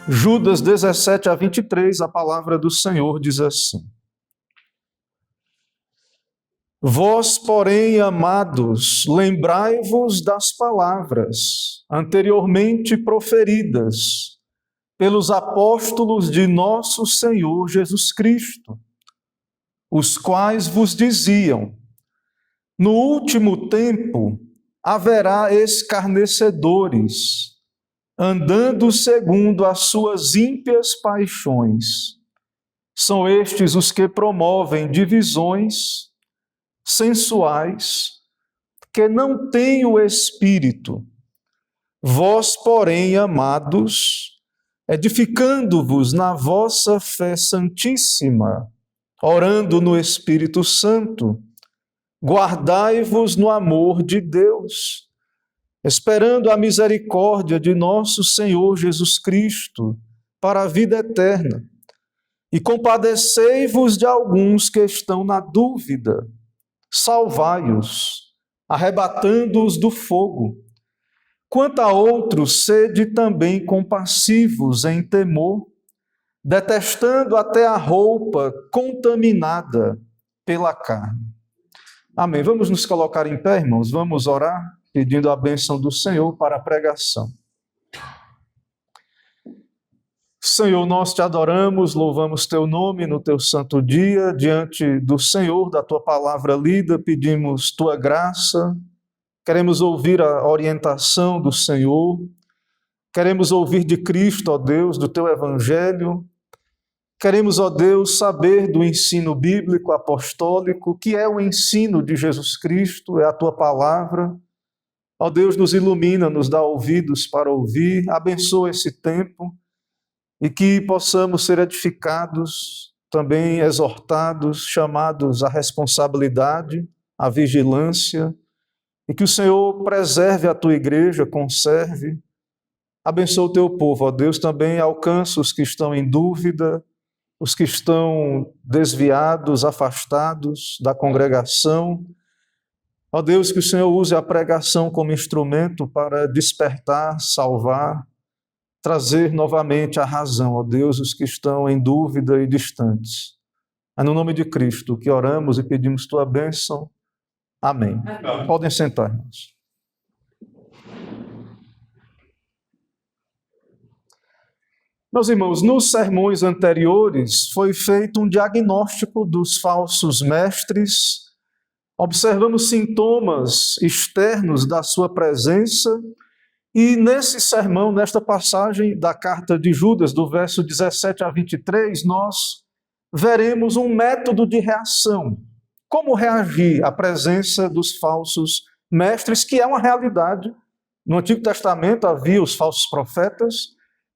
Judas 17 a 23, a palavra do Senhor diz assim: Vós, porém, amados, lembrai-vos das palavras anteriormente proferidas pelos apóstolos de nosso Senhor Jesus Cristo, os quais vos diziam: no último tempo haverá escarnecedores, andando segundo as suas ímpias paixões. São estes os que promovem divisões sensuais, que não têm o Espírito. Vós, porém, amados, edificando-vos na vossa fé santíssima, orando no Espírito Santo, guardai-vos no amor de Deus, esperando a misericórdia de nosso Senhor Jesus Cristo para a vida eterna. E compadecei-vos de alguns que estão na dúvida, salvai-os, arrebatando-os do fogo. Quanto a outros, sede também compassivos em temor, detestando até a roupa contaminada pela carne. Amém. Vamos nos colocar em pé, irmãos, vamos orar, pedindo a bênção do Senhor para a pregação. Senhor, nós te adoramos, louvamos teu nome no teu santo dia, diante do Senhor, da tua palavra lida, pedimos tua graça, queremos ouvir a orientação do Senhor, queremos ouvir de Cristo, ó Deus, do teu evangelho, queremos, ó Deus, saber do ensino bíblico apostólico, que é o ensino de Jesus Cristo, é a tua palavra. Ó Deus, nos ilumina, nos dá ouvidos para ouvir, abençoa esse tempo, e que possamos ser edificados, também exortados, chamados à responsabilidade, à vigilância, e que o Senhor preserve a tua igreja, conserve, abençoa o teu povo, ó Deus, também alcança os que estão em dúvida, os que estão desviados, afastados da congregação. Ó Deus, que o Senhor use a pregação como instrumento para despertar, salvar, trazer novamente a razão, ó Deus, os que estão em dúvida e distantes. É no nome de Cristo que oramos e pedimos tua bênção. Amém. Amém. Podem sentar, irmãos. Meus irmãos, nos sermões anteriores foi feito um diagnóstico dos falsos mestres, observamos sintomas externos da sua presença. E nesse sermão, nesta passagem da carta de Judas, do verso 17 a 23, nós veremos um método de reação. Como reagir à presença dos falsos mestres, que é uma realidade. No Antigo Testamento havia os falsos profetas.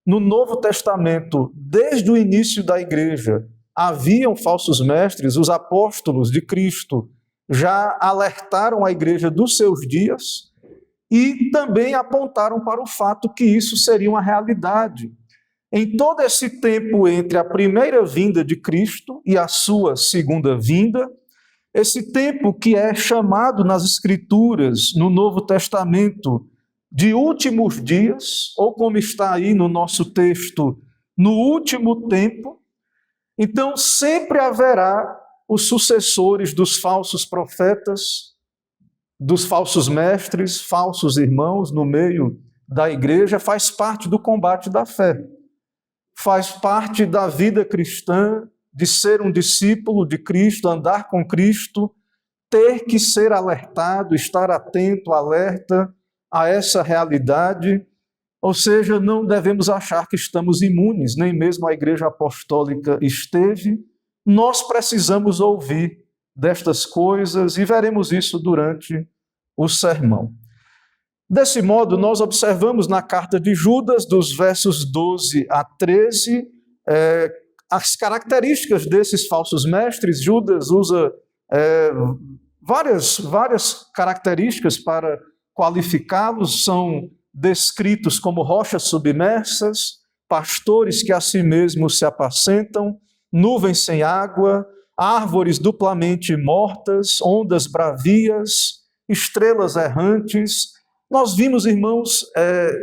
No Novo Testamento, desde o início da igreja, haviam falsos mestres. Os apóstolos de Cristo já alertaram a igreja dos seus dias, e também apontaram para o fato que isso seria uma realidade. Em todo esse tempo entre a primeira vinda de Cristo e a sua segunda vinda, esse tempo que é chamado nas Escrituras, no Novo Testamento, de últimos dias, ou como está aí no nosso texto, no último tempo, então sempre haverá os sucessores dos falsos profetas, dos falsos mestres, falsos irmãos no meio da igreja. Faz parte do combate da fé, faz parte da vida cristã, de ser um discípulo de Cristo, andar com Cristo, ter que ser alertado, estar atento, alerta a essa realidade. Ou seja, não devemos achar que estamos imunes, nem mesmo a igreja apostólica esteve. Nós precisamos ouvir destas coisas e veremos isso durante o sermão. Desse modo, nós observamos na carta de Judas, dos versos 12 a 13, as características desses falsos mestres. Judas usa várias características para qualificá-los. São descritos como rochas submersas, pastores que a si mesmos se apacentam, nuvens sem água, árvores duplamente mortas, ondas bravias, estrelas errantes. Nós vimos, irmãos,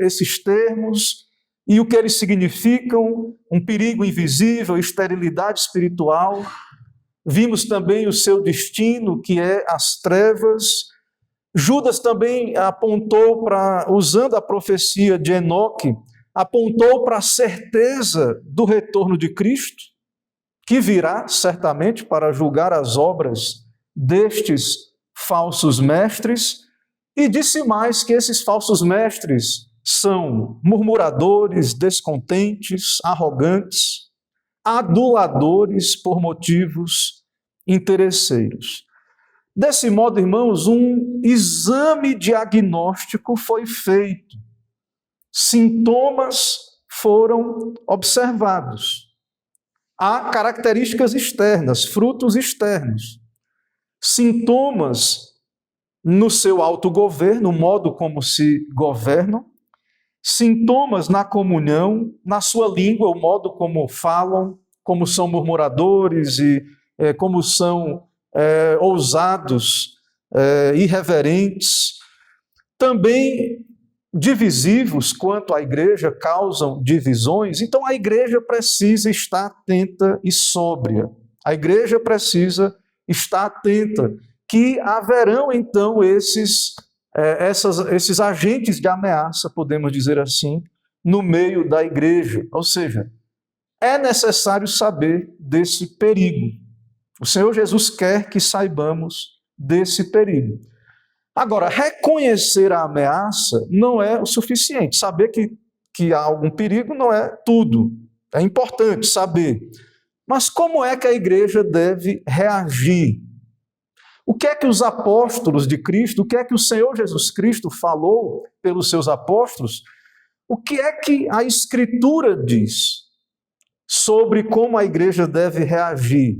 esses termos, e o que eles significam, um perigo invisível, esterilidade espiritual. Vimos também o seu destino, que é as trevas. Judas também apontou para, usando a profecia de Enoque, apontou para a certeza do retorno de Cristo, que virá certamente para julgar as obras destes falsos mestres, e disse mais que esses falsos mestres são murmuradores, descontentes, arrogantes, aduladores por motivos interesseiros. Desse modo, irmãos, um exame diagnóstico foi feito. Sintomas foram observados. Há características externas, frutos externos. Sintomas no seu autogoverno, o modo como se governam. Sintomas na comunhão, na sua língua, o modo como falam, como são murmuradores e como são ousados, irreverentes. Também divisivos quanto à igreja, causam divisões. Então a igreja precisa estar atenta e sóbria. A igreja precisa estar atenta, que haverão então esses agentes de ameaça, podemos dizer assim, no meio da igreja. Ou seja, é necessário saber desse perigo. O Senhor Jesus quer que saibamos desse perigo. Agora, reconhecer a ameaça não é o suficiente. Saber que há algum perigo não é tudo. É importante saber. Mas como é que a igreja deve reagir? O que é que os apóstolos de Cristo, o que é que o Senhor Jesus Cristo falou pelos seus apóstolos? O que é que a Escritura diz sobre como a igreja deve reagir?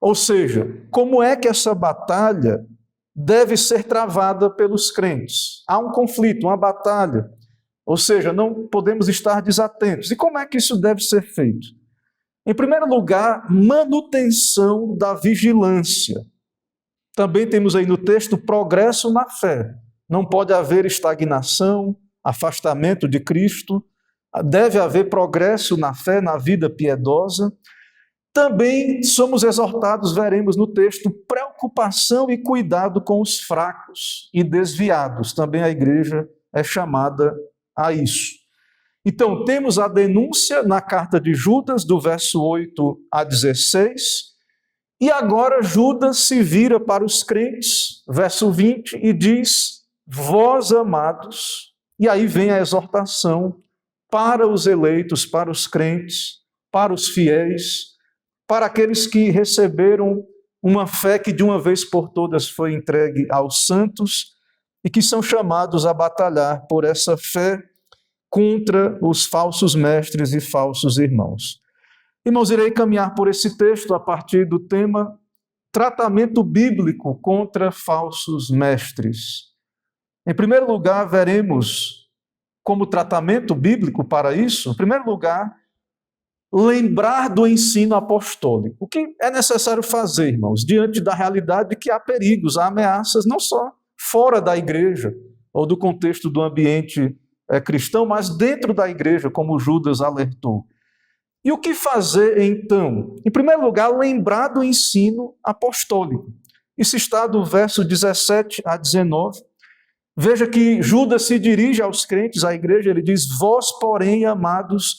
Ou seja, como é que essa batalha deve ser travada pelos crentes? Há um conflito, uma batalha. Ou seja, não podemos estar desatentos. E como é que isso deve ser feito? Em primeiro lugar, manutenção da vigilância. Também temos aí no texto progresso na fé. Não pode haver estagnação, afastamento de Cristo. Deve haver progresso na fé, na vida piedosa. Também somos exortados, veremos no texto, preocupação e cuidado com os fracos e desviados. Também a igreja é chamada a isso. Então, temos a denúncia na carta de Judas, do verso 8 a 16, e agora Judas se vira para os crentes, verso 20, e diz: vós amados, e aí vem a exortação para os eleitos, para os crentes, para os fiéis, para aqueles que receberam uma fé que de uma vez por todas foi entregue aos santos e que são chamados a batalhar por essa fé contra os falsos mestres e falsos irmãos. Irmãos, irei caminhar por esse texto a partir do tema tratamento bíblico contra falsos mestres. Em primeiro lugar, veremos como tratamento bíblico para isso, em primeiro lugar, lembrar do ensino apostólico. O que é necessário fazer, irmãos, diante da realidade de que há perigos, há ameaças, não só fora da igreja ou do contexto do ambiente cristão, mas dentro da igreja, como Judas alertou. E o que fazer, então? Em primeiro lugar, lembrar do ensino apostólico. Isso está do verso 17 a 19. Veja que Judas se dirige aos crentes, à igreja, ele diz: vós, porém, amados,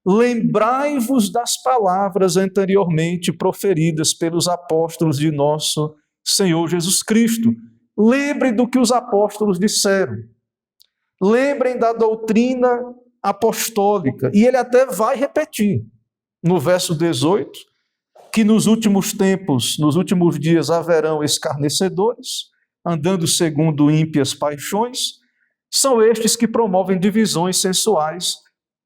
lembrai-vos das palavras anteriormente proferidas pelos apóstolos de nosso Senhor Jesus Cristo. Lembre do que os apóstolos disseram. Lembrem da doutrina apostólica. E ele até vai repetir no verso 18, que nos últimos tempos, nos últimos dias, haverão escarnecedores, andando segundo ímpias paixões. São estes que promovem divisões sensuais,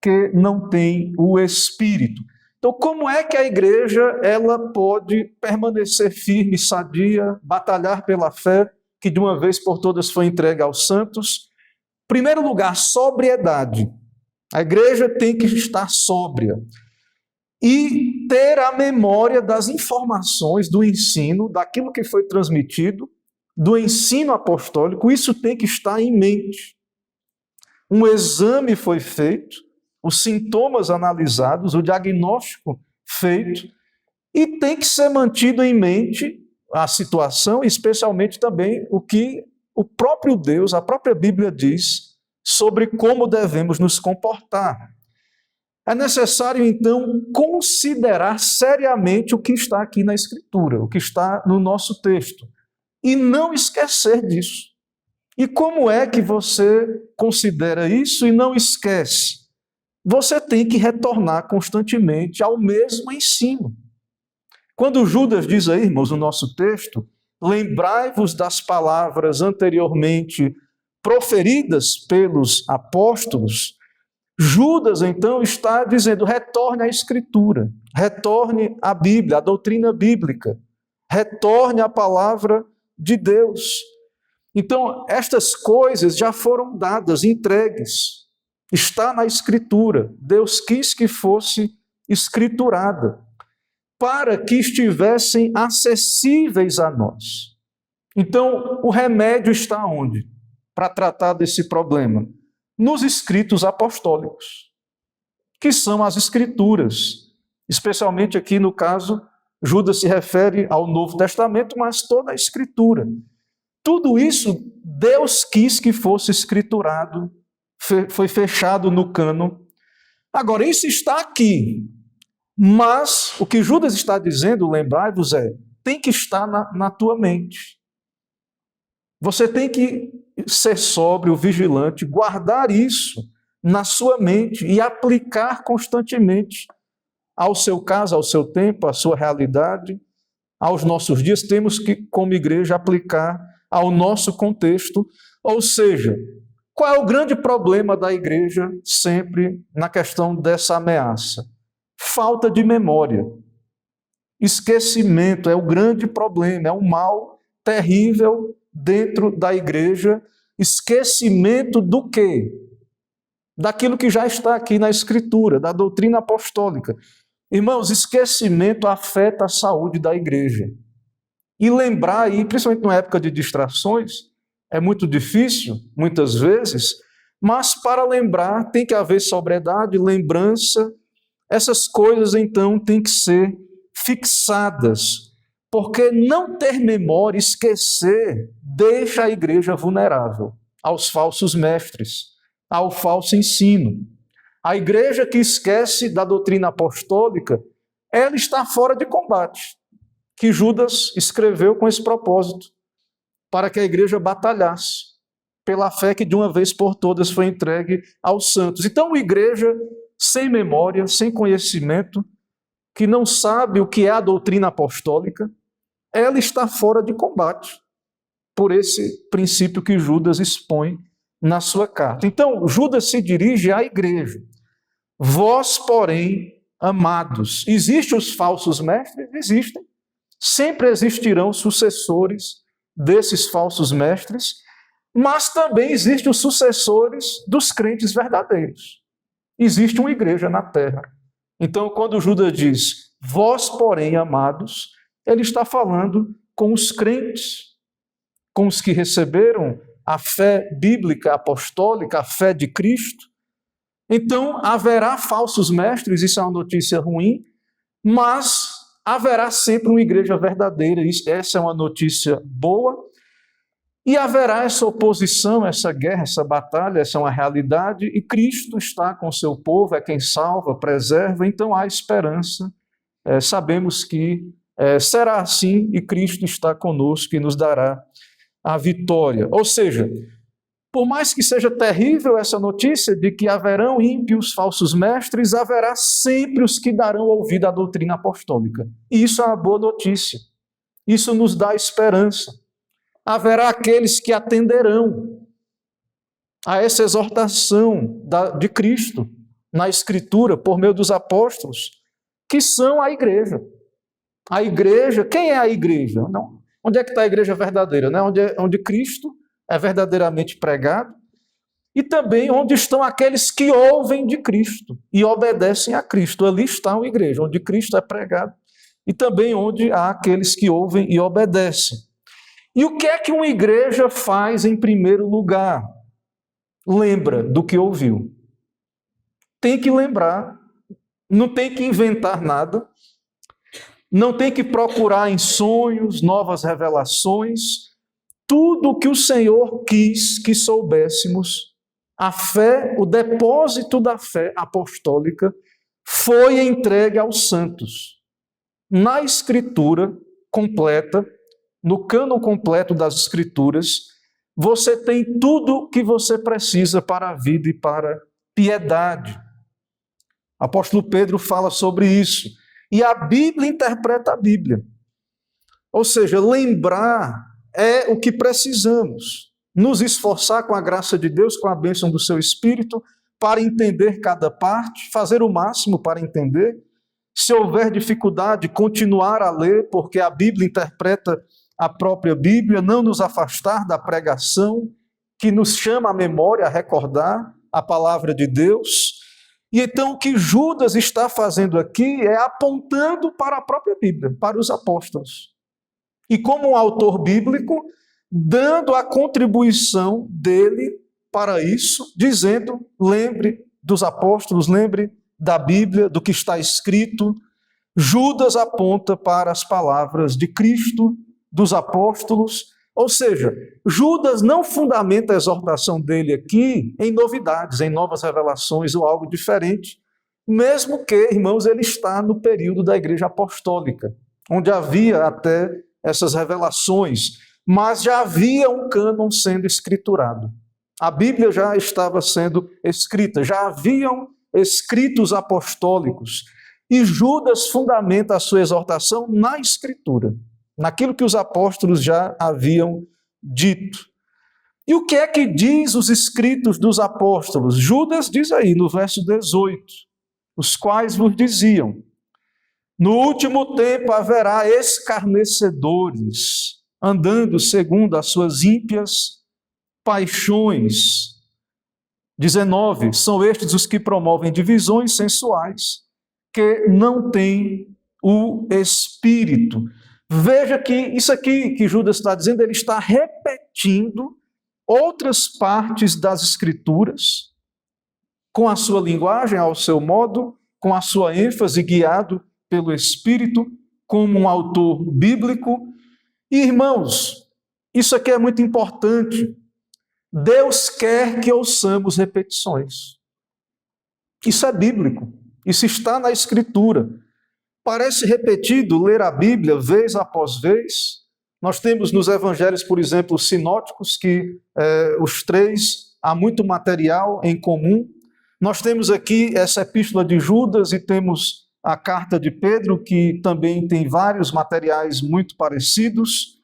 que não têm o Espírito. Então, como é que a igreja ela pode permanecer firme, sadia, batalhar pela fé, que de uma vez por todas foi entregue aos santos? Em primeiro lugar, sobriedade. A igreja tem que estar sóbria e ter a memória das informações, do ensino, daquilo que foi transmitido, do ensino apostólico. Isso tem que estar em mente. Um exame foi feito, os sintomas analisados, o diagnóstico feito, e tem que ser mantido em mente a situação, especialmente também o que o próprio Deus, a própria Bíblia diz sobre como devemos nos comportar. É necessário, então, considerar seriamente o que está aqui na Escritura, o que está no nosso texto, e não esquecer disso. E como é que você considera isso e não esquece? Você tem que retornar constantemente ao mesmo ensino. Quando Judas diz aí, irmãos, no nosso texto, lembrai-vos das palavras anteriormente proferidas pelos apóstolos, Judas, então, está dizendo, retorne à Escritura, retorne à Bíblia, à doutrina bíblica, retorne à palavra de Deus. Então, estas coisas já foram dadas, entregues. Está na Escritura. Deus quis que fosse escriturada, para que estivessem acessíveis a nós. Então, o remédio está onde? Para tratar desse problema? Nos escritos apostólicos, que são as Escrituras. Especialmente aqui no caso, Judas se refere ao Novo Testamento, mas toda a Escritura. Tudo isso Deus quis que fosse escriturado, foi fechado no cânon. Agora, isso está aqui, mas o que Judas está dizendo, lembrai-vos, tem que estar na tua mente. Você tem que ser sóbrio, vigilante, guardar isso na sua mente e aplicar constantemente ao seu caso, ao seu tempo, à sua realidade, aos nossos dias. Temos que, como igreja, aplicar ao nosso contexto. Ou seja, qual é o grande problema da igreja sempre na questão dessa ameaça? Falta de memória. Esquecimento é o grande problema, é um mal terrível dentro da igreja. Esquecimento do quê? Daquilo que já está aqui na Escritura, da doutrina apostólica. Irmãos, esquecimento afeta a saúde da igreja. E lembrar aí, principalmente numa época de distrações, é muito difícil, muitas vezes, mas para lembrar tem que haver sobriedade, lembrança. Essas coisas, então, têm que ser fixadas, porque não ter memória, esquecer, deixa a igreja vulnerável aos falsos mestres, ao falso ensino. A igreja que esquece da doutrina apostólica, ela está fora de combate, que Judas escreveu com esse propósito, para que a igreja batalhasse pela fé que de uma vez por todas foi entregue aos santos. Então, a igreja sem memória, sem conhecimento, que não sabe o que é a doutrina apostólica, ela está fora de combate, por esse princípio que Judas expõe na sua carta. Então, Judas se dirige à igreja. Vós, porém, amados, existem os falsos mestres? Existem. Sempre existirão sucessores desses falsos mestres, mas também existem os sucessores dos crentes verdadeiros. Existe uma igreja na terra. Então, quando Judas diz, vós, porém, amados, ele está falando com os crentes, com os que receberam a fé bíblica, apostólica, a fé de Cristo. Então, haverá falsos mestres, isso é uma notícia ruim, mas haverá sempre uma igreja verdadeira, essa é uma notícia boa, e haverá essa oposição, essa guerra, essa batalha, essa é uma realidade, e Cristo está com o seu povo, é quem salva, preserva, então há esperança, sabemos que será assim, e Cristo está conosco e nos dará a vitória. Ou seja, por mais que seja terrível essa notícia de que haverão ímpios, falsos mestres, haverá sempre os que darão ouvido à doutrina apostólica. E isso é uma boa notícia. Isso nos dá esperança. Haverá aqueles que atenderão a essa exortação de Cristo na Escritura, por meio dos apóstolos, que são a igreja. A igreja, quem é a igreja? Não. Onde é que está a igreja verdadeira? Né? Onde Cristo é verdadeiramente pregado, e também onde estão aqueles que ouvem de Cristo e obedecem a Cristo. Ali está a igreja, onde Cristo é pregado, e também onde há aqueles que ouvem e obedecem. E o que é que uma igreja faz em primeiro lugar? Lembra do que ouviu. tem que lembrar, não tem que inventar nada, não tem que procurar em sonhos novas revelações. Tudo o que o Senhor quis que soubéssemos, a fé, o depósito da fé apostólica, foi entregue aos santos. Na Escritura completa, no cânon completo das Escrituras, você tem tudo o que você precisa para a vida e para a piedade. O apóstolo Pedro fala sobre isso. E a Bíblia interpreta a Bíblia. Ou seja, lembrar é o que precisamos. Nos esforçar com a graça de Deus, com a bênção do seu Espírito, para entender cada parte, fazer o máximo para entender. Se houver dificuldade, continuar a ler, porque a Bíblia interpreta a própria Bíblia, não nos afastar da pregação, que nos chama à memória, a recordar a palavra de Deus. E então o que Judas está fazendo aqui é apontando para a própria Bíblia, para os apóstolos. E como um autor bíblico, dando a contribuição dele para isso, dizendo, lembre dos apóstolos, lembre da Bíblia, do que está escrito. Judas aponta para as palavras de Cristo, dos apóstolos, ou seja, Judas não fundamenta a exortação dele aqui em novidades, em novas revelações ou algo diferente, mesmo que, irmãos, ele está no período da igreja apostólica, onde havia até essas revelações, mas já havia um cânon sendo escriturado. A Bíblia já estava sendo escrita, já haviam escritos apostólicos, e Judas fundamenta a sua exortação na Escritura, naquilo que os apóstolos já haviam dito. E o que é que diz os escritos dos apóstolos? Judas diz aí no verso 18, os quais vos diziam, no último tempo haverá escarnecedores, andando segundo as suas ímpias paixões. 19, são estes os que promovem divisões sensuais, que não têm o Espírito. Veja que isso aqui que Judas está dizendo, ele está repetindo outras partes das Escrituras, com a sua linguagem, ao seu modo, com a sua ênfase, guiado pelo Espírito, como um autor bíblico. E, irmãos, isso aqui é muito importante. Deus quer que ouçamos repetições. Isso é bíblico, isso está na Escritura. Parece repetido ler a Bíblia vez após vez. Nós temos nos evangelhos, por exemplo, os sinóticos, que os três há muito material em comum. Nós temos aqui essa epístola de Judas e temos a carta de Pedro, que também tem vários materiais muito parecidos.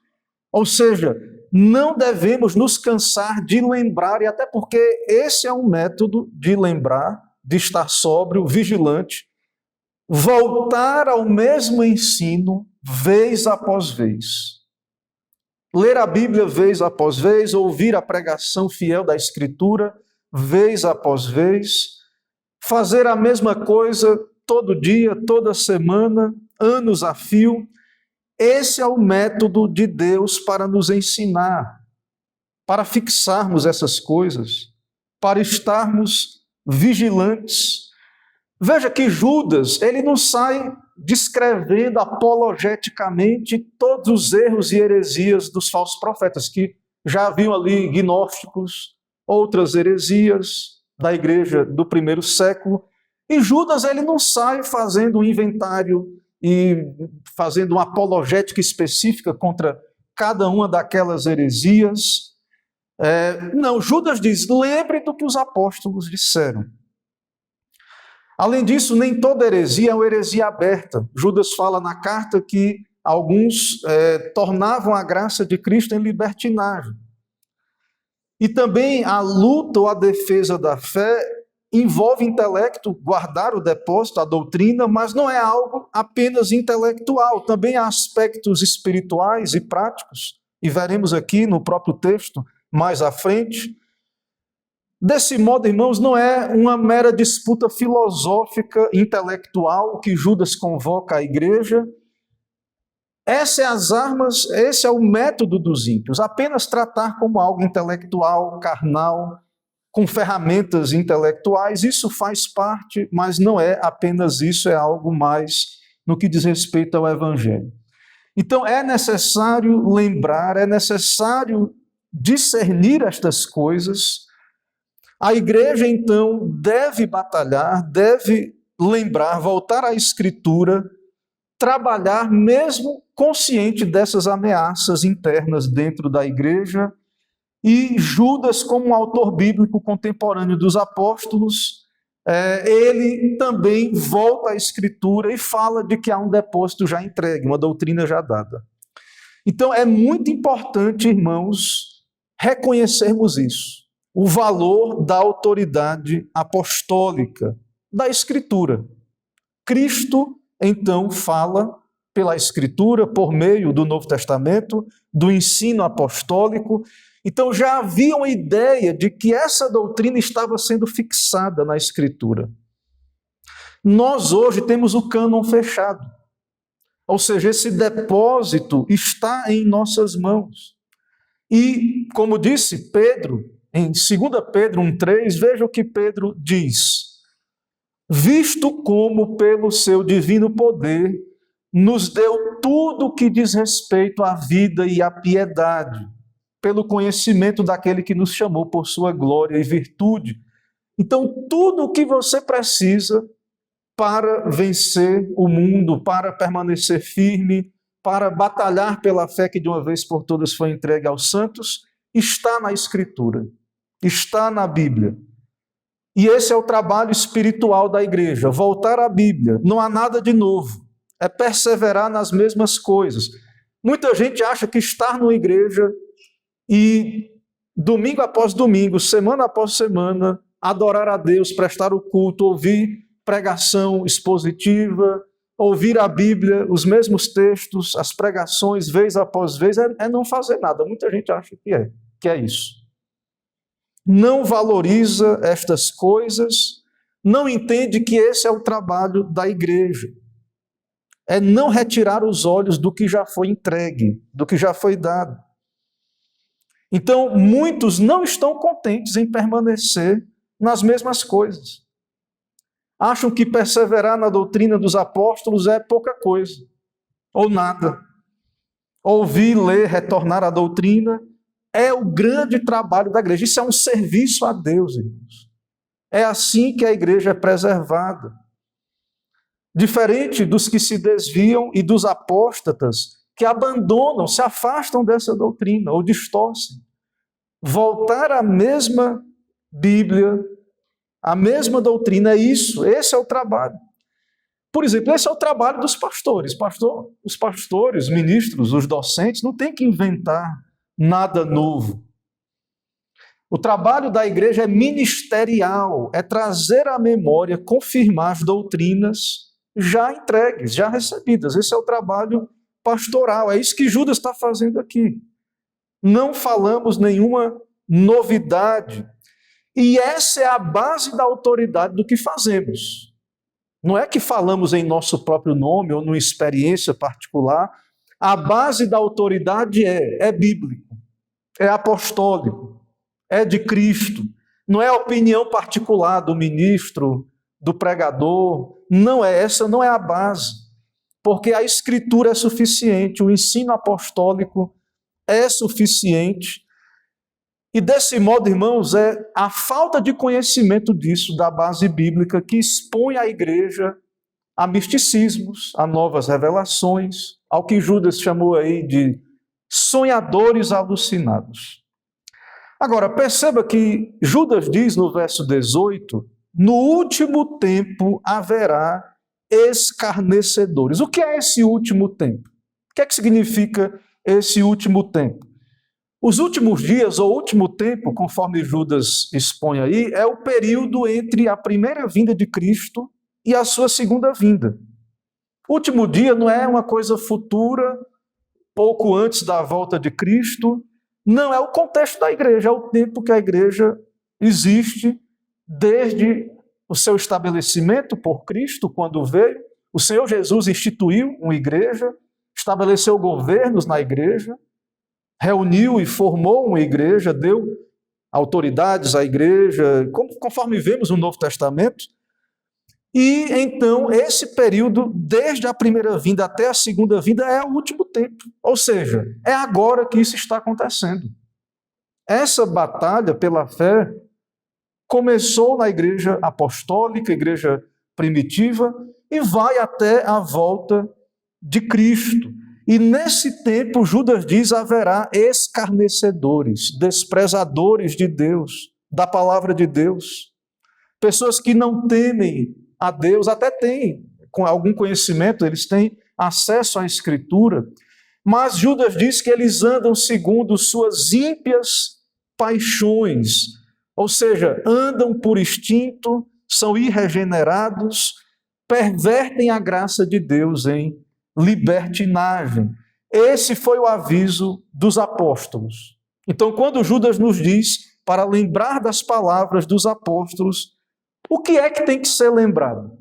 Ou seja, não devemos nos cansar de lembrar, e até porque esse é um método de lembrar, de estar sóbrio, vigilante, voltar ao mesmo ensino vez após vez. Ler a Bíblia vez após vez, ouvir a pregação fiel da Escritura vez após vez, fazer a mesma coisa todo dia, toda semana, anos a fio. Esse é o método de Deus para nos ensinar, para fixarmos essas coisas, para estarmos vigilantes. Veja que Judas, ele não sai descrevendo apologeticamente todos os erros e heresias dos falsos profetas, que já haviam ali gnósticos, outras heresias da igreja do primeiro século. E Judas, ele não sai fazendo um inventário e fazendo uma apologética específica contra cada uma daquelas heresias. Não, Judas diz, lembre do que os apóstolos disseram. Além disso, nem toda heresia é uma heresia aberta. Judas fala na carta que alguns tornavam a graça de Cristo em libertinagem. E também a luta ou a defesa da fé envolve intelecto, guardar o depósito, a doutrina, mas não é algo apenas intelectual. Também há aspectos espirituais e práticos, e veremos aqui no próprio texto, mais à frente. Desse modo, irmãos, não é uma mera disputa filosófica, intelectual, que Judas convoca a igreja. Esse é o método dos ímpios, apenas tratar como algo intelectual, carnal, com ferramentas intelectuais, isso faz parte, mas não é apenas isso, é algo mais no que diz respeito ao Evangelho. Então é necessário lembrar, é necessário discernir estas coisas. A igreja, então, deve batalhar, deve lembrar, voltar à Escritura, trabalhar mesmo consciente dessas ameaças internas dentro da igreja. E Judas, como um autor bíblico contemporâneo dos apóstolos, ele também volta à Escritura e fala de que há um depósito já entregue, uma doutrina já dada. Então é muito importante, irmãos, reconhecermos isso, o valor da autoridade apostólica da Escritura. Cristo, então, fala pela Escritura, por meio do Novo Testamento, do ensino apostólico. Então já havia uma ideia de que essa doutrina estava sendo fixada na Escritura. Nós hoje temos o cânon fechado, ou seja, esse depósito está em nossas mãos. E, como disse Pedro, em 2 Pedro 1,3, veja o que Pedro diz: visto como pelo seu divino poder nos deu tudo o que diz respeito à vida e à piedade, pelo conhecimento daquele que nos chamou por sua glória e virtude. Então, tudo o que você precisa para vencer o mundo, para permanecer firme, para batalhar pela fé que de uma vez por todas foi entregue aos santos, está na Escritura, está na Bíblia. E esse é o trabalho espiritual da igreja, voltar à Bíblia. Não há nada de novo, é perseverar nas mesmas coisas. Muita gente acha que estar numa igreja e domingo após domingo, semana após semana, adorar a Deus, prestar o culto, ouvir pregação expositiva, ouvir a Bíblia, os mesmos textos, as pregações, vez após vez, é não fazer nada. Muita gente acha que é isso. Não valoriza estas coisas, não entende que esse é o trabalho da igreja. É não retirar os olhos do que já foi entregue, do que já foi dado. Então, muitos não estão contentes em permanecer nas mesmas coisas. Acham que perseverar na doutrina dos apóstolos é pouca coisa, ou nada. Ouvir, ler, retornar à doutrina é o grande trabalho da igreja. Isso é um serviço a Deus, irmãos. É assim que a igreja é preservada. Diferente dos que se desviam e dos apóstatas que abandonam, se afastam dessa doutrina ou distorcem. Voltar à mesma Bíblia, a mesma doutrina, é isso, esse é o trabalho. Por exemplo, esse é o trabalho dos pastores. Os pastores, os ministros, os docentes não têm que inventar nada novo. O trabalho da igreja é ministerial, é trazer à memória, confirmar as doutrinas já entregues, já recebidas. Esse é o trabalho pastoral, é isso que Judas está fazendo aqui. Não falamos nenhuma novidade. E essa é a base da autoridade do que fazemos. Não é que falamos em nosso próprio nome ou numa experiência particular. A base da autoridade é bíblico, é apostólico, é de Cristo. Não é a opinião particular do ministro, do pregador. Não é, essa não é a base. Porque a Escritura é suficiente, o ensino apostólico é suficiente. E desse modo, irmãos, é a falta de conhecimento disso, da base bíblica, que expõe a igreja a misticismos, a novas revelações, ao que Judas chamou aí de sonhadores alucinados. Agora, perceba que Judas diz no verso 18, no último tempo haverá escarnecedores. O que é esse último tempo? O que é que significa esse último tempo? Os últimos dias, ou último tempo, conforme Judas expõe aí, é o período entre a primeira vinda de Cristo e a sua segunda vinda. O último dia não é uma coisa futura, pouco antes da volta de Cristo. Não, é o contexto da igreja, é o tempo que a igreja existe desde o seu estabelecimento por Cristo, quando veio. O Senhor Jesus instituiu uma igreja, estabeleceu governos na igreja, reuniu e formou uma igreja, deu autoridades, a igreja, conforme vemos no Novo Testamento. E então, esse período, desde a primeira vinda até a segunda vinda, é o último tempo. Ou seja, é agora que isso está acontecendo. Essa batalha pela fé começou na igreja apostólica, igreja primitiva, e vai até a volta de Cristo. E nesse tempo, Judas diz, haverá escarnecedores, desprezadores de Deus, da palavra de Deus. Pessoas que não temem a Deus, até têm com algum conhecimento, eles têm acesso à Escritura, mas Judas diz que eles andam segundo suas ímpias paixões, ou seja, andam por instinto, são irregenerados, pervertem a graça de Deus em libertinagem. Esse foi o aviso dos apóstolos. Então, quando Judas nos diz para lembrar das palavras dos apóstolos, o que é que tem que ser lembrado?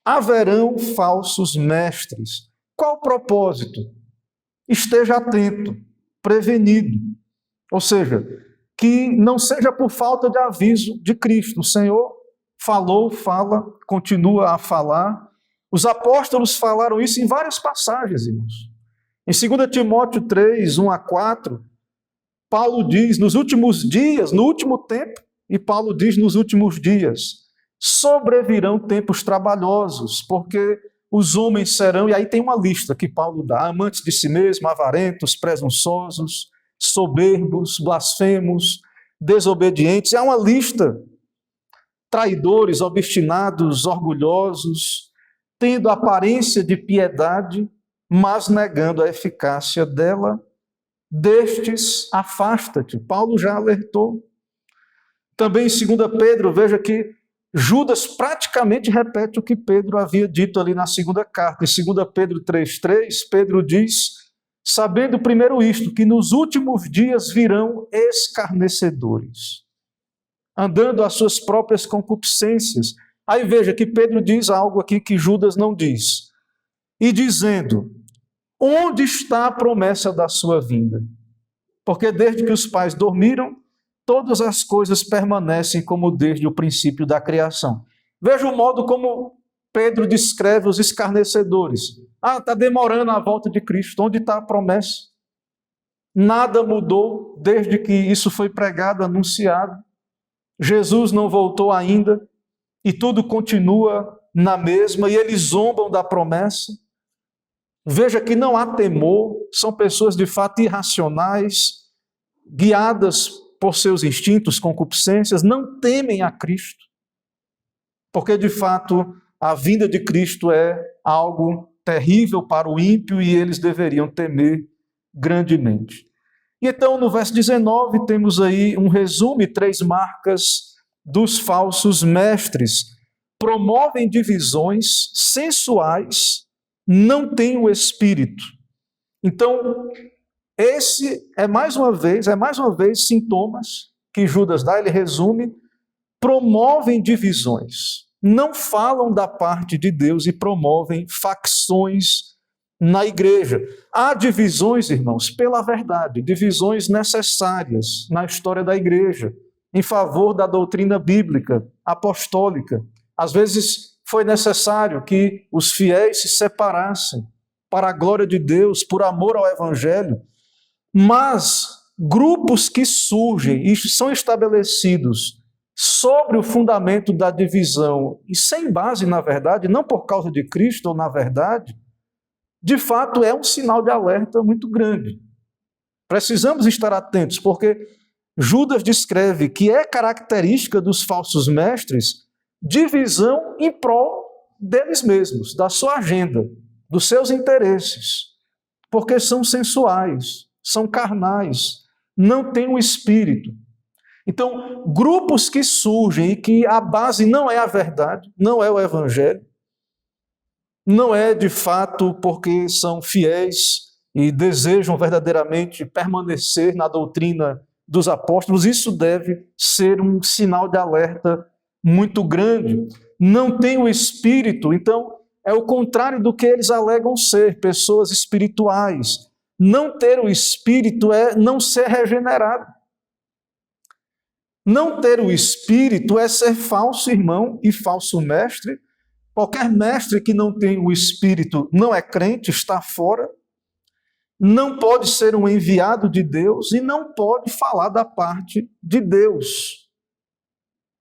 Haverão falsos mestres. Qual o propósito? Esteja atento, prevenido. Ou seja, que não seja por falta de aviso de Cristo. O Senhor falou, fala, continua a falar. Os apóstolos falaram isso em várias passagens, irmãos. Em 2 Timóteo 3, 1 a 4, Paulo diz, nos últimos dias, no último tempo, e Paulo diz nos últimos dias, sobrevirão tempos trabalhosos, porque os homens serão, e aí tem uma lista que Paulo dá, amantes de si mesmos, avarentos, presunçosos, soberbos, blasfemos, desobedientes, é uma lista, traidores, obstinados, orgulhosos, tendo aparência de piedade, mas negando a eficácia dela, destes afasta-te. Paulo já alertou. Também em 2 Pedro, veja que Judas praticamente repete o que Pedro havia dito ali na segunda carta. Em 2 Pedro 3,3, Pedro diz, sabendo primeiro isto, que nos últimos dias virão escarnecedores, andando às suas próprias concupiscências. Aí veja que Pedro diz algo aqui que Judas não diz. E dizendo, onde está a promessa da sua vinda? Porque desde que os pais dormiram, todas as coisas permanecem como desde o princípio da criação. Veja o modo como Pedro descreve os escarnecedores. Está demorando a volta de Cristo. Onde está a promessa? Nada mudou desde que isso foi pregado, anunciado. Jesus não voltou ainda e tudo continua na mesma e eles zombam da promessa. Veja que não há temor, são pessoas de fato irracionais, guiadas por seus instintos, concupiscências, não temem a Cristo, porque de fato a vinda de Cristo é algo terrível para o ímpio e eles deveriam temer grandemente. E então no verso 19 temos aí um resumo, 3 marcas dos falsos mestres. Promovem divisões sensuais, não têm o Espírito. Então, esse é mais uma vez sintomas que Judas dá, ele resume, promovem divisões, não falam da parte de Deus e promovem facções na igreja. Há divisões, irmãos, pela verdade, divisões necessárias na história da igreja, em favor da doutrina bíblica, apostólica. Às vezes foi necessário que os fiéis se separassem para a glória de Deus, por amor ao Evangelho, mas grupos que surgem e são estabelecidos sobre o fundamento da divisão e sem base na verdade, não por causa de Cristo ou na verdade, de fato é um sinal de alerta muito grande. Precisamos estar atentos, porque Judas descreve que é característica dos falsos mestres divisão em prol deles mesmos, da sua agenda, dos seus interesses, porque são sensuais, são carnais, não têm o Espírito. Então, grupos que surgem e que a base não é a verdade, não é o Evangelho, não é de fato porque são fiéis e desejam verdadeiramente permanecer na doutrina dos apóstolos, isso deve ser um sinal de alerta muito grande. Não tem o Espírito, então é o contrário do que eles alegam ser, pessoas espirituais. Não ter o Espírito é não ser regenerado. Não ter o Espírito é ser falso irmão e falso mestre. Qualquer mestre que não tem o Espírito não é crente, está fora. Não pode ser um enviado de Deus e não pode falar da parte de Deus.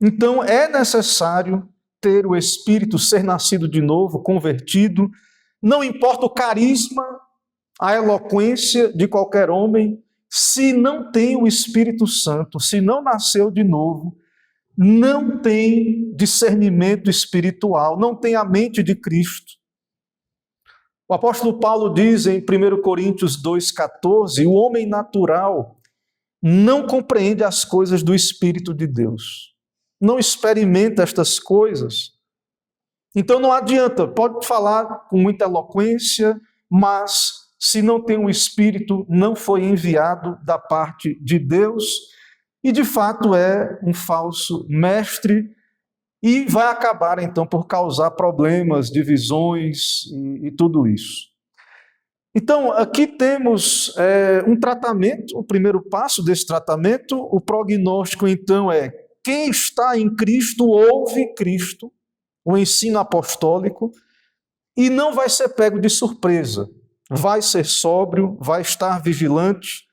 Então é necessário ter o Espírito, ser nascido de novo, convertido. Não importa o carisma, a eloquência de qualquer homem, se não tem o Espírito Santo, se não nasceu de novo, não tem discernimento espiritual, não tem a mente de Cristo. O apóstolo Paulo diz em 1 Coríntios 2,14, o homem natural não compreende as coisas do Espírito de Deus, não experimenta estas coisas. Então não adianta, pode falar com muita eloquência, mas se não tem o Espírito, não foi enviado da parte de Deus, e de fato é um falso mestre, e vai acabar então por causar problemas, divisões e tudo isso. Então aqui temos um tratamento, o primeiro passo desse tratamento, o prognóstico então é: quem está em Cristo ouve Cristo, o ensino apostólico, e não vai ser pego de surpresa. Vai ser sóbrio, vai estar vigilante,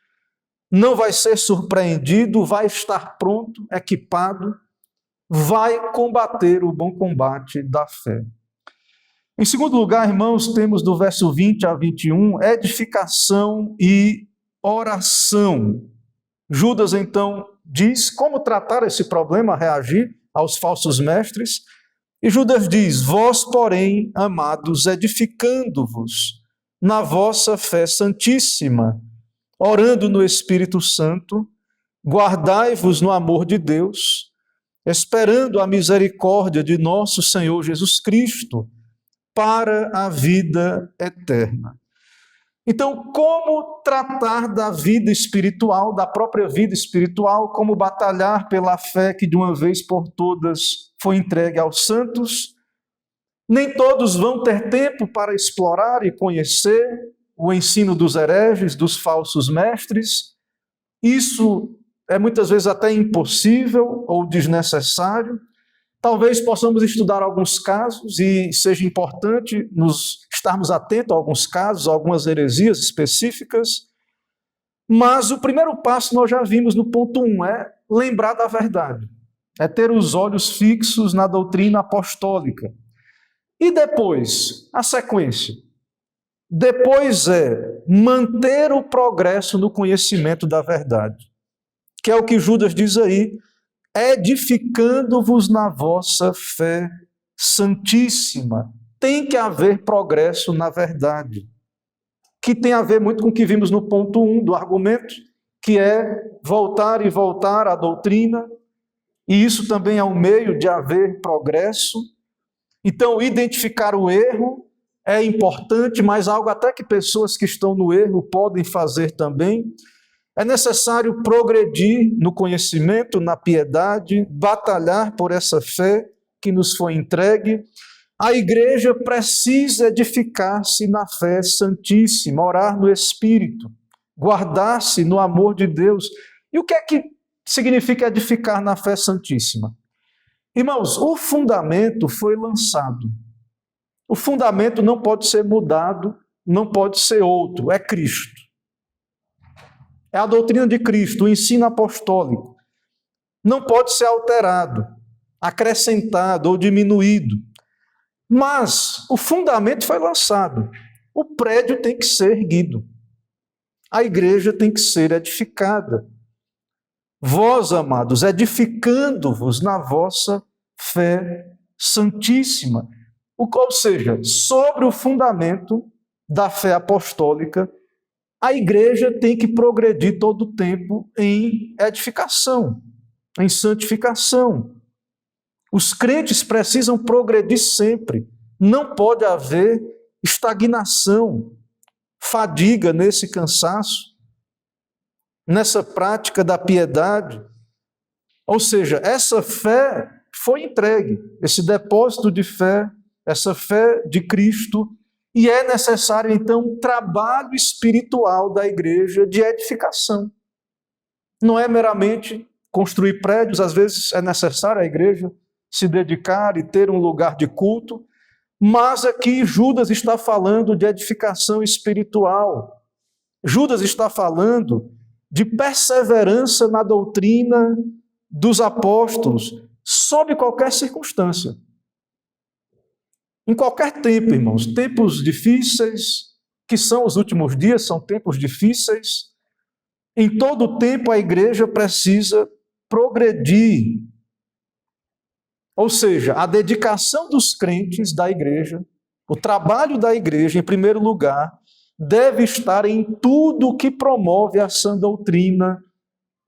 não vai ser surpreendido, vai estar pronto, equipado, vai combater o bom combate da fé. Em segundo lugar, irmãos, temos do verso 20 a 21, edificação e oração. Judas, então, diz como tratar esse problema, reagir aos falsos mestres. E Judas diz: vós, porém, amados, edificando-vos na vossa fé santíssima, orando no Espírito Santo, guardai-vos no amor de Deus, esperando a misericórdia de nosso Senhor Jesus Cristo, para a vida eterna. Então, como tratar da vida espiritual, da própria vida espiritual, como batalhar pela fé que de uma vez por todas foi entregue aos santos? Nem todos vão ter tempo para explorar e conhecer o ensino dos hereges, dos falsos mestres. Isso é muitas vezes até impossível ou desnecessário. Talvez possamos estudar alguns casos e seja importante nos estarmos atentos a alguns casos, a algumas heresias específicas. Mas o primeiro passo nós já vimos no ponto 1, é lembrar da verdade, é ter os olhos fixos na doutrina apostólica. E depois, a sequência. Depois é manter o progresso no conhecimento da verdade, que é o que Judas diz aí, edificando-vos na vossa fé santíssima. Tem que haver progresso na verdade, que tem a ver muito com o que vimos no ponto 1 do argumento, que é voltar e voltar à doutrina, e isso também é um meio de haver progresso. Então, identificar o erro é importante, mas algo até que pessoas que estão no erro podem fazer também. É necessário progredir no conhecimento, na piedade, batalhar por essa fé que nos foi entregue. A igreja precisa edificar-se na fé santíssima, orar no Espírito, guardar-se no amor de Deus. E o que é que significa edificar na fé santíssima? Irmãos, o fundamento foi lançado. O fundamento não pode ser mudado, não pode ser outro, é Cristo. É a doutrina de Cristo, o ensino apostólico. Não pode ser alterado, acrescentado ou diminuído. Mas o fundamento foi lançado. O prédio tem que ser erguido. A igreja tem que ser edificada. Vós, amados, edificando-vos na vossa fé santíssima. Ou seja, sobre o fundamento da fé apostólica, a igreja tem que progredir todo o tempo em edificação, em santificação. Os crentes precisam progredir sempre. Não pode haver estagnação, fadiga nesse cansaço, nessa prática da piedade. Ou seja, essa fé foi entregue, esse depósito de fé, essa fé de Cristo, e é necessário, então, um trabalho espiritual da igreja de edificação. Não é meramente construir prédios, às vezes é necessário a igreja se dedicar e ter um lugar de culto, mas aqui Judas está falando de edificação espiritual. Judas está falando de perseverança na doutrina dos apóstolos, sob qualquer circunstância. Em qualquer tempo, irmãos, tempos difíceis, que são os últimos dias, são tempos difíceis. Em todo tempo a igreja precisa progredir. Ou seja, a dedicação dos crentes da igreja, o trabalho da igreja, em primeiro lugar, deve estar em tudo que promove a sã doutrina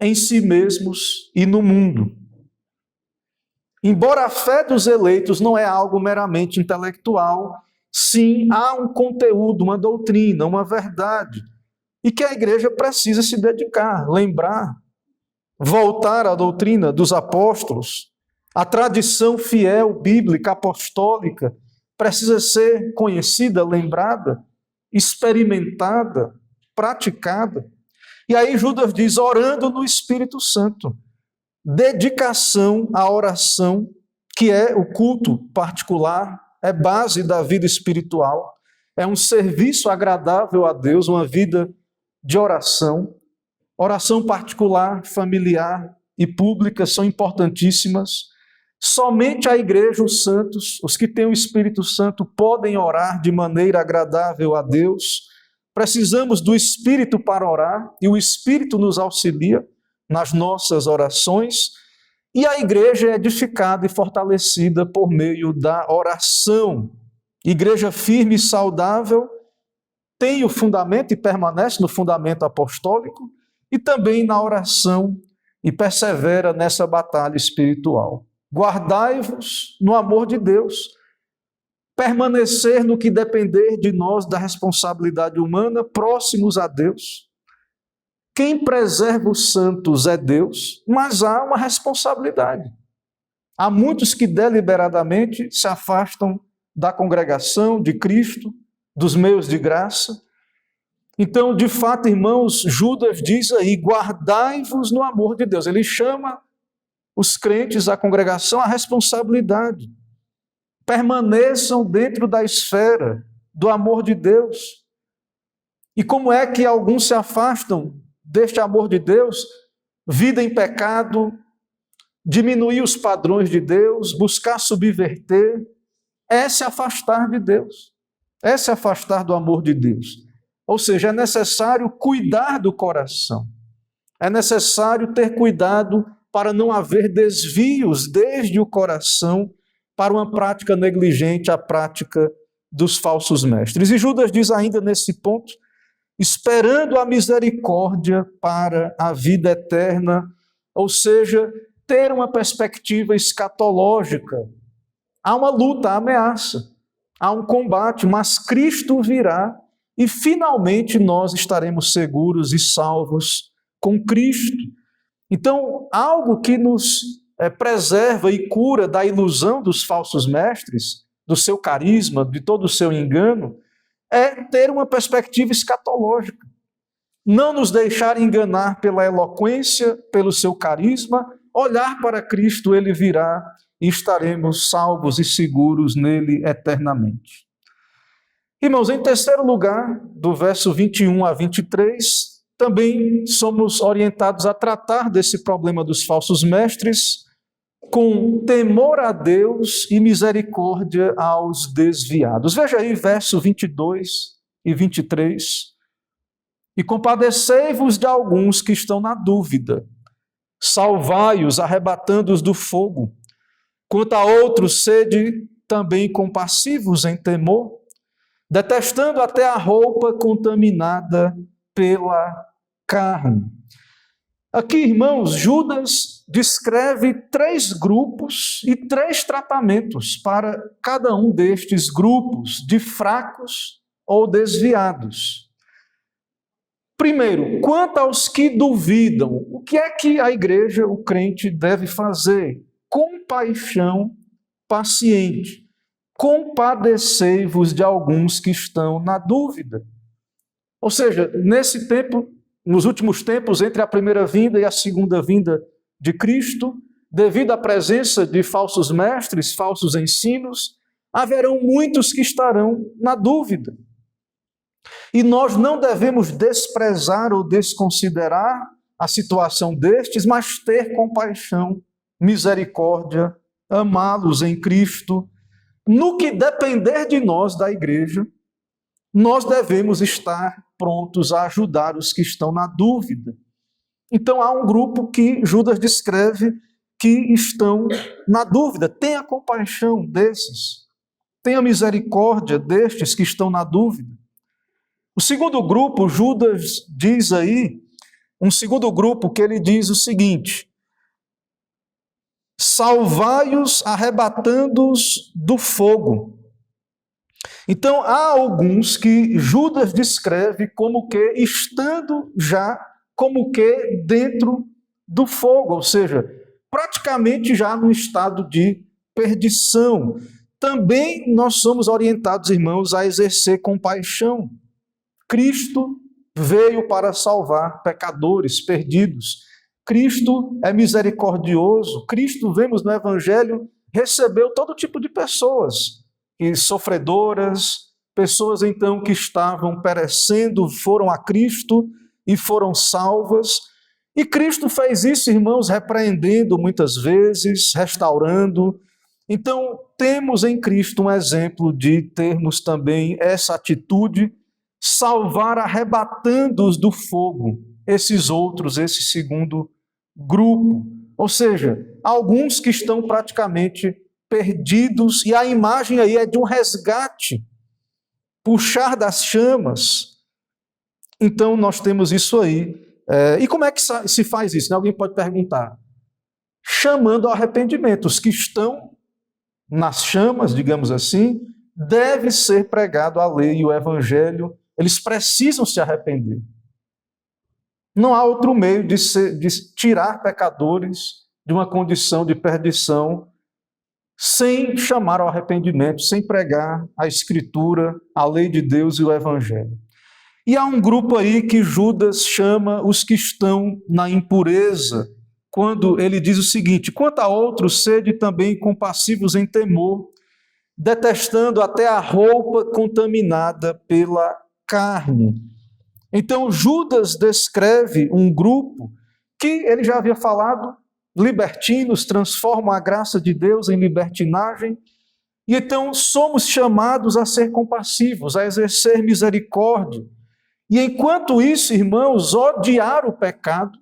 em si mesmos e no mundo. Embora a fé dos eleitos não é algo meramente intelectual, sim, há um conteúdo, uma doutrina, uma verdade, e que a igreja precisa se dedicar, lembrar, voltar à doutrina dos apóstolos. A tradição fiel, bíblica, apostólica, precisa ser conhecida, lembrada, experimentada, praticada. E aí Judas diz, orando no Espírito Santo. Dedicação à oração, que é o culto particular, é base da vida espiritual, é um serviço agradável a Deus, uma vida de oração. Oração particular, familiar e pública são importantíssimas. Somente a igreja, os santos, os que têm o Espírito Santo, podem orar de maneira agradável a Deus. Precisamos do Espírito para orar e o Espírito nos auxilia nas nossas orações, e a igreja é edificada e fortalecida por meio da oração. Igreja firme e saudável tem o fundamento e permanece no fundamento apostólico e também na oração e persevera nessa batalha espiritual. Guardai-vos no amor de Deus, permanecer no que depender de nós da responsabilidade humana, próximos a Deus. Quem preserva os santos é Deus, mas há uma responsabilidade. Há muitos que deliberadamente se afastam da congregação de Cristo, dos meios de graça. Então, de fato, irmãos, Judas diz aí, guardai-vos no amor de Deus. Ele chama os crentes, a congregação, à responsabilidade. Permaneçam dentro da esfera do amor de Deus. E como é que alguns se afastam deste amor de Deus? Vida em pecado, diminuir os padrões de Deus, buscar subverter, é se afastar de Deus, é se afastar do amor de Deus. Ou seja, é necessário cuidar do coração, é necessário ter cuidado para não haver desvios desde o coração para uma prática negligente, a prática dos falsos mestres. E Judas diz ainda nesse ponto, esperando a misericórdia para a vida eterna, ou seja, ter uma perspectiva escatológica. Há uma luta, há ameaça, há um combate, mas Cristo virá e finalmente nós estaremos seguros e salvos com Cristo. Então, algo que nos preserva e cura da ilusão dos falsos mestres, do seu carisma, de todo o seu engano, é ter uma perspectiva escatológica. Não nos deixar enganar pela eloquência, pelo seu carisma, olhar para Cristo, ele virá e estaremos salvos e seguros nele eternamente. Irmãos, em terceiro lugar, do verso 21 a 23, também somos orientados a tratar desse problema dos falsos mestres com temor a Deus e misericórdia aos desviados. Veja aí verso 22 e 23. E compadecei-vos de alguns que estão na dúvida, salvai-os, arrebatando-os do fogo. Quanto a outros, sede também compassivos em temor, detestando até a roupa contaminada pela carne. Aqui, irmãos, Judas descreve 3 grupos e 3 tratamentos para cada um destes grupos de fracos ou desviados. Primeiro, quanto aos que duvidam, o que é que a igreja, o crente, deve fazer? Compaixão paciente. Compadecei-vos de alguns que estão na dúvida. Ou seja, nesse tempo, nos últimos tempos, entre a primeira vinda e a segunda vinda de Cristo, devido à presença de falsos mestres, falsos ensinos, haverão muitos que estarão na dúvida. E nós não devemos desprezar ou desconsiderar a situação destes, mas ter compaixão, misericórdia, amá-los em Cristo. No que depender de nós, da igreja, nós devemos estar prontos a ajudar os que estão na dúvida. Então há um grupo que Judas descreve que estão na dúvida. Tenha compaixão desses. Tenha misericórdia destes que estão na dúvida. O segundo grupo, Judas diz aí, um segundo grupo que ele diz o seguinte: salvai-os arrebatando-os do fogo. Então, há alguns que Judas descreve como que estando já, como que dentro do fogo, ou seja, praticamente já no estado de perdição. Também nós somos orientados, irmãos, a exercer compaixão. Cristo veio para salvar pecadores perdidos. Cristo é misericordioso. Cristo, vemos no Evangelho, recebeu todo tipo de pessoas, e sofredoras, pessoas então que estavam perecendo, foram a Cristo e foram salvas. E Cristo fez isso, irmãos, repreendendo muitas vezes, restaurando. Então, temos em Cristo um exemplo de termos também essa atitude, salvar arrebatando-os do fogo, esses outros, esse segundo grupo. Ou seja, alguns que estão praticamente perdidos, e a imagem aí é de um resgate, puxar das chamas. Então nós temos isso aí. E como é que se faz isso? Alguém pode perguntar. Chamando ao arrependimento. Os que estão nas chamas, digamos assim, deve ser pregado a lei e o evangelho. Eles precisam se arrepender. Não há outro meio de tirar pecadores de uma condição de perdição sem chamar ao arrependimento, sem pregar a Escritura, a lei de Deus e o Evangelho. E há um grupo aí que Judas chama os que estão na impureza, quando ele diz o seguinte: quanto a outros, sede também compassivos em temor, detestando até a roupa contaminada pela carne. Então Judas descreve um grupo que ele já havia falado, libertinos, transformam a graça de Deus em libertinagem, e então somos chamados a ser compassivos, a exercer misericórdia. E enquanto isso, irmãos, odiar o pecado,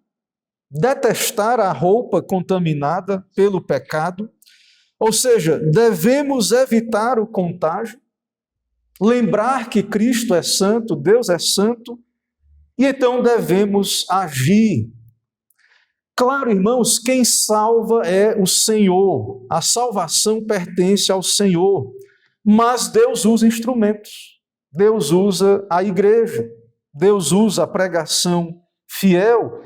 detestar a roupa contaminada pelo pecado, ou seja, devemos evitar o contágio, lembrar que Cristo é santo, Deus é santo, e então devemos agir. Claro, irmãos, quem salva é o Senhor, a salvação pertence ao Senhor, mas Deus usa instrumentos, Deus usa a igreja, Deus usa a pregação fiel,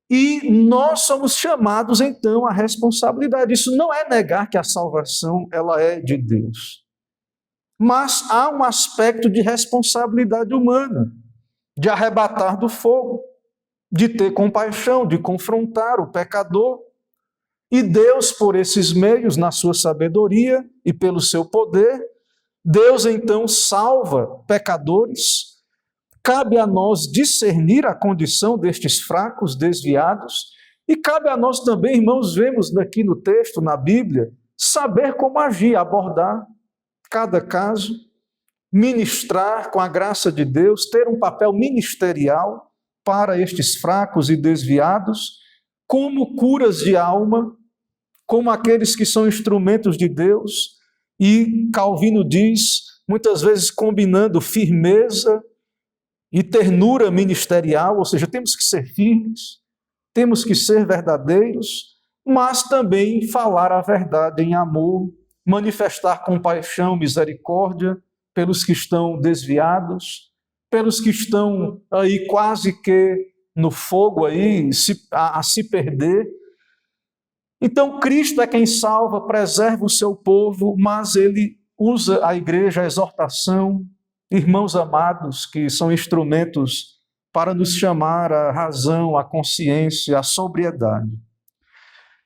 e nós somos chamados então à responsabilidade. Isso não é negar que a salvação ela é de Deus, mas há um aspecto de responsabilidade humana, de arrebatar do fogo, de ter compaixão, de confrontar o pecador. E Deus, por esses meios, na sua sabedoria e pelo seu poder, Deus então salva pecadores. Cabe a nós discernir a condição destes fracos, desviados, e cabe a nós também, irmãos, vemos aqui no texto, na Bíblia, saber como agir, abordar cada caso, ministrar com a graça de Deus, ter um papel ministerial para estes fracos e desviados, como curas de alma, como aqueles que são instrumentos de Deus, e Calvino diz, muitas vezes combinando firmeza e ternura ministerial, ou seja, temos que ser firmes, temos que ser verdadeiros, mas também falar a verdade em amor, manifestar compaixão, misericórdia pelos que estão desviados, pelos que estão aí quase que no fogo aí, a se perder. Então Cristo é quem salva, preserva o seu povo, mas ele usa a igreja, a exortação, irmãos amados, que são instrumentos para nos chamar à razão, à consciência, à sobriedade.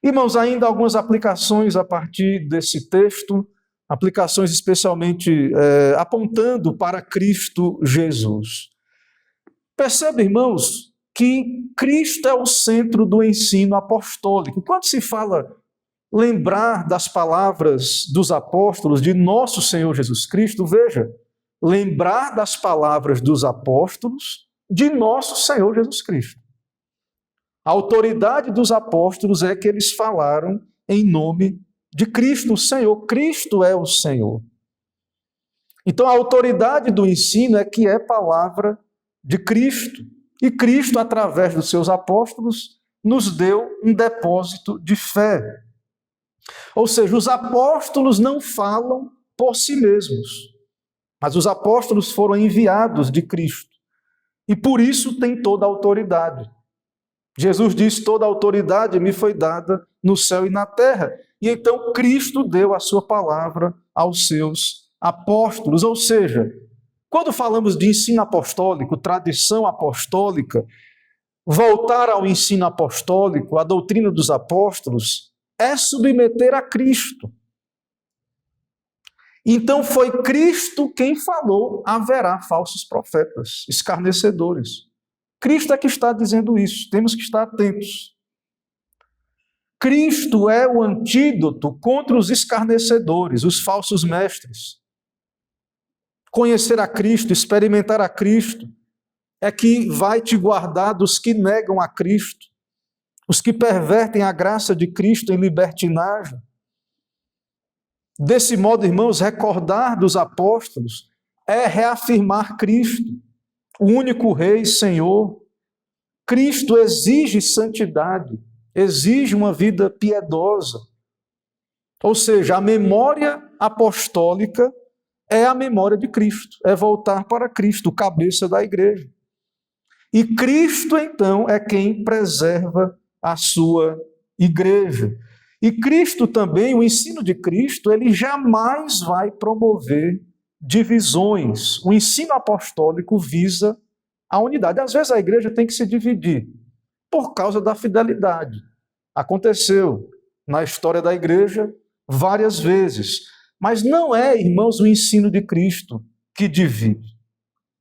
Irmãos, ainda algumas aplicações a partir desse texto, aplicações especialmente apontando para Cristo Jesus. Percebe, irmãos, que Cristo é o centro do ensino apostólico. Quando se fala lembrar das palavras dos apóstolos de nosso Senhor Jesus Cristo, veja, lembrar das palavras dos apóstolos de nosso Senhor Jesus Cristo. A autoridade dos apóstolos é que eles falaram em nome de Cristo, o Senhor. Cristo é o Senhor. Então, a autoridade do ensino é que é palavra de Cristo. E Cristo, através dos seus apóstolos, nos deu um depósito de fé. Ou seja, os apóstolos não falam por si mesmos, mas os apóstolos foram enviados de Cristo. E por isso tem toda a autoridade. Jesus diz: toda a autoridade me foi dada no céu e na terra. E então Cristo deu a sua palavra aos seus apóstolos. Ou seja, quando falamos de ensino apostólico, tradição apostólica, voltar ao ensino apostólico, a doutrina dos apóstolos, é submeter a Cristo. Então foi Cristo quem falou: haverá falsos profetas, escarnecedores. Cristo é que está dizendo isso, temos que estar atentos. Cristo é o antídoto contra os escarnecedores, os falsos mestres. Conhecer a Cristo, experimentar a Cristo, é que vai te guardar dos que negam a Cristo, os que pervertem a graça de Cristo em libertinagem. Desse modo, irmãos, recordar dos apóstolos é reafirmar Cristo, o único Rei e Senhor. Cristo exige santidade, exige uma vida piedosa. Ou seja, a memória apostólica é a memória de Cristo, é voltar para Cristo, o cabeça da igreja. E Cristo, então, é quem preserva a sua igreja. E Cristo também, o ensino de Cristo, ele jamais vai promover divisões. O ensino apostólico visa a unidade. Às vezes a igreja tem que se dividir por causa da fidelidade. Aconteceu na história da igreja várias vezes. Mas não é, irmãos, o ensino de Cristo que divide.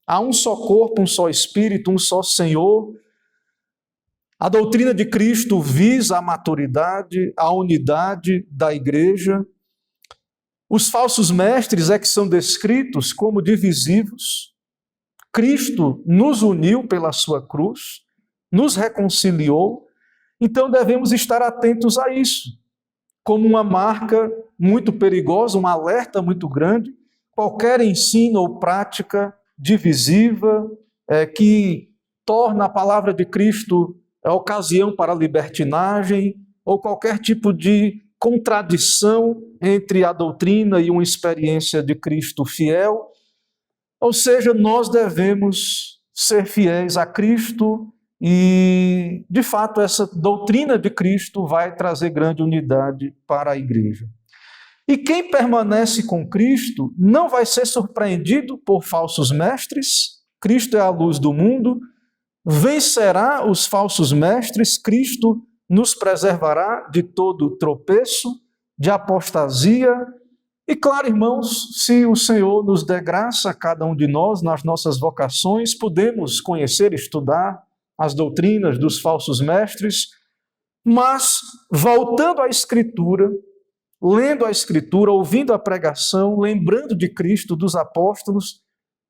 Há um só corpo, um só Espírito, um só Senhor. A doutrina de Cristo visa a maturidade, a unidade da igreja. Os falsos mestres é que são descritos como divisivos. Cristo nos uniu pela sua cruz, nos reconciliou, então devemos estar atentos a isso, como uma marca muito perigosa, um alerta muito grande. Qualquer ensino ou prática divisiva que torna a palavra de Cristo ocasião para libertinagem, ou qualquer tipo de contradição entre a doutrina e uma experiência de Cristo fiel. Ou seja, nós devemos ser fiéis a Cristo e, de fato, essa doutrina de Cristo vai trazer grande unidade para a igreja. E quem permanece com Cristo não vai ser surpreendido por falsos mestres. Cristo é a luz do mundo. Vencerá os falsos mestres, Cristo nos preservará de todo tropeço, de apostasia. E claro, irmãos, se o Senhor nos der graça a cada um de nós, nas nossas vocações, podemos conhecer, estudar as doutrinas dos falsos mestres, mas voltando à Escritura, lendo a Escritura, ouvindo a pregação, lembrando de Cristo, dos apóstolos,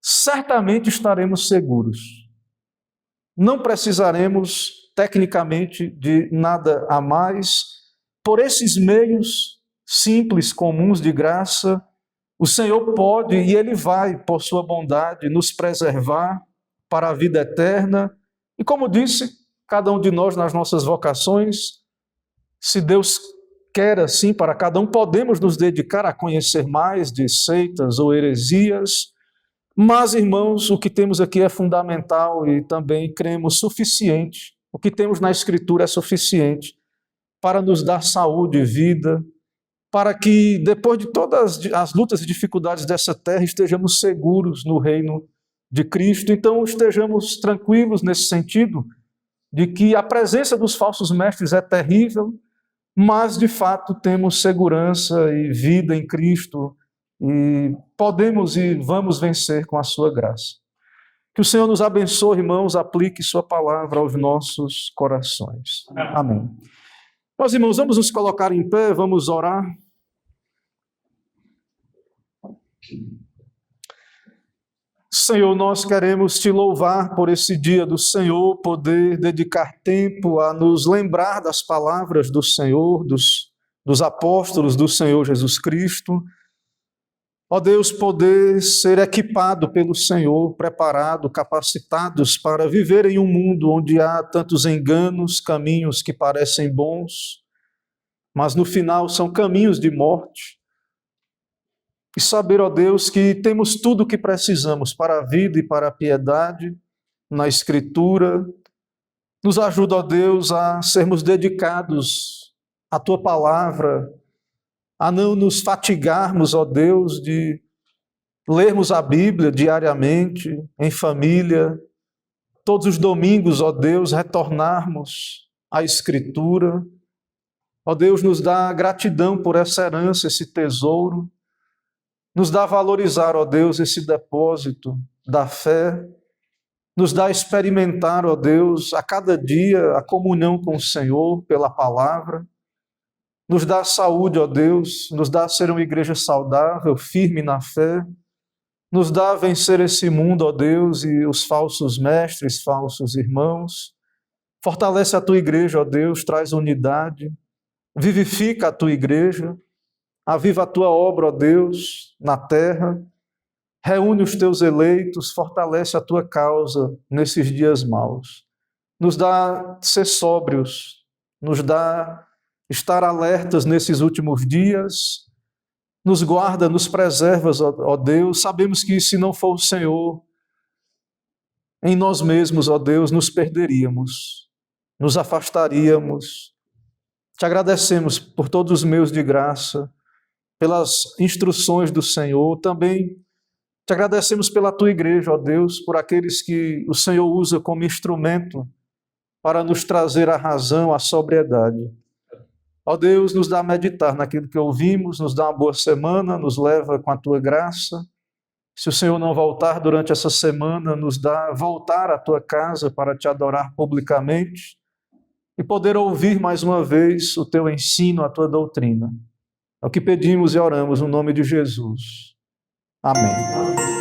certamente estaremos seguros. Não precisaremos, tecnicamente, de nada a mais. Por esses meios simples, comuns de graça, o Senhor pode e Ele vai, por sua bondade, nos preservar para a vida eterna. E como disse, cada um de nós nas nossas vocações, se Deus quer assim para cada um, podemos nos dedicar a conhecer mais de seitas ou heresias. Mas, irmãos, o que temos aqui é fundamental e também cremos suficiente. O que temos na Escritura é suficiente para nos dar saúde e vida, para que, depois de todas as lutas e dificuldades dessa terra, estejamos seguros no reino de Cristo. Então, estejamos tranquilos nesse sentido, de que a presença dos falsos mestres é terrível, mas de fato temos segurança e vida em Cristo e podemos e vamos vencer com a sua graça. Que o Senhor nos abençoe, irmãos, aplique sua palavra aos nossos corações. Amém. Meus irmãos, vamos nos colocar em pé, vamos orar. Senhor, nós queremos te louvar por esse dia do Senhor, poder dedicar tempo a nos lembrar das palavras do Senhor, dos apóstolos do Senhor Jesus Cristo. Ó Deus, poder ser equipado pelo Senhor, preparado, capacitados para viver em um mundo onde há tantos enganos, caminhos que parecem bons, mas no final são caminhos de morte. E saber, ó Deus, que temos tudo o que precisamos para a vida e para a piedade na Escritura. Nos ajuda, ó Deus, a sermos dedicados à Tua palavra, a não nos fatigarmos, ó Deus, de lermos a Bíblia diariamente, em família, todos os domingos, ó Deus, retornarmos à Escritura. Ó Deus, nos dá gratidão por essa herança, esse tesouro. Nos dá a valorizar, ó Deus, esse depósito da fé. Nos dá a experimentar, ó Deus, a cada dia a comunhão com o Senhor pela palavra. Nos dá saúde, ó Deus, nos dá a ser uma igreja saudável, firme na fé. Nos dá a vencer esse mundo, ó Deus, e os falsos mestres, falsos irmãos. Fortalece a Tua igreja, ó Deus, traz unidade. Vivifica a Tua igreja. Aviva a Tua obra, ó Deus, na terra. Reúne os Teus eleitos, fortalece a Tua causa nesses dias maus. Nos dá ser sóbrios, nos dá estar alertas nesses últimos dias. Nos guarda, nos preserva, ó Deus. Sabemos que se não for o Senhor, em nós mesmos, ó Deus, nos perderíamos, nos afastaríamos. Te agradecemos por todos os meios de graça, pelas instruções do Senhor. Também te agradecemos pela Tua igreja, ó Deus, por aqueles que o Senhor usa como instrumento para nos trazer a razão, a sobriedade. Ó Deus, nos dá a meditar naquilo que ouvimos, nos dá uma boa semana, nos leva com a Tua graça. Se o Senhor não voltar durante essa semana, nos dá voltar à Tua casa para Te adorar publicamente e poder ouvir mais uma vez o Teu ensino, a Tua doutrina. É o que pedimos e oramos no nome de Jesus. Amém.